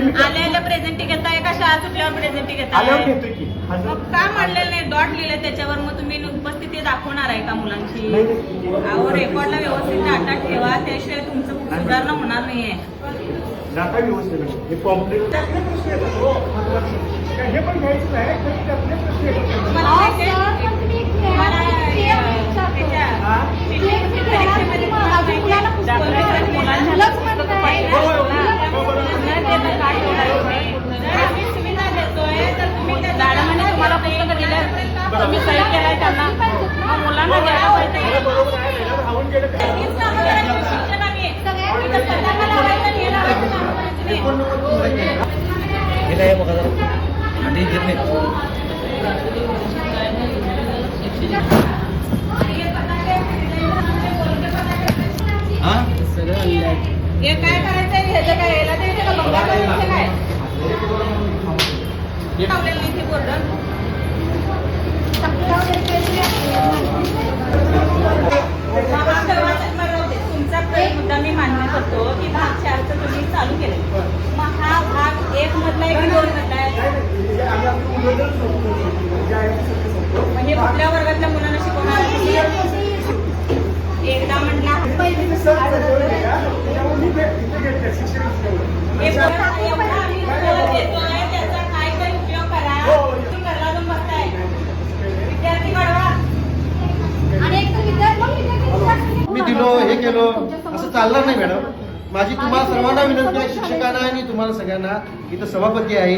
आल्याला presenty घेताय का शाळा सुटल्यावर प्रेझेंटी घेताय? मग का म्हणलेलं नाही? डॉट लिहिलंय त्याच्यावर, मग तुम्ही उपस्थिती दाखवणार आहे का मुलांची? अहो रेकॉर्डला व्यवस्थित डाटा ठेवा, त्याशिवाय तुमचं सुधारणा होणार नाहीये. डाटा व्यवस्थित हे कॉम्प्लेक्स हे पण घ्यायचं आहे. तुम्हाला पुस्तकं दिले, तुम्ही सही केलाय त्यांना, मुलांना द्यायला पाहिजे. हे काय करायचंय? ह्याचं काय याला द्यायचं का? बंगला करायचं काय? लावलेलं नाही ते बोर्ड. तुमचा मुद्दा मी मान्य करतो की भाग 4चं तुम्ही चालू केलं, मग हा भाग 1 मधला आहे की 2 मधला आहे? म्हणजे कुठल्या वर्गातल्या मुलांना शिकवणार? एकदा म्हटला त्याचा काय काय उपयोग करा, घरला जाऊन बसताय. विद्यार्थी वाढवा. मी दिलो हे केलो असं चालणार नाही मॅडम. माझी तुम्हाला सर्वांना विनंती आहे, शिक्षकांना आणि तुम्हाला सगळ्यांना. इथं सभापती आहे,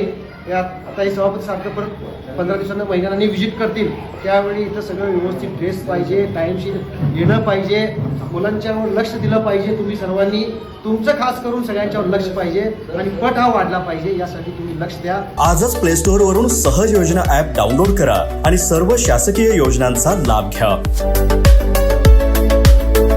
आता हे सभापती सारखं परत 15 दिवसांना महिन्यांनी व्हिजिट करतील, त्यावेळी इथं सगळं व्यवस्थित ड्रेस पाहिजे, टाईमशीर येणं पाहिजे, मुलांच्यावर लक्ष दिलं पाहिजे. तुम्ही सर्वांनी तुमचं खास करून सगळ्यांच्यावर लक्ष पाहिजे आणि पट हा वाढला पाहिजे, यासाठी तुम्ही लक्ष द्या. आजच प्ले स्टोअर वरून सहज योजना ऍप डाउनलोड करा आणि सर्व शासकीय योजनांचा लाभ घ्या.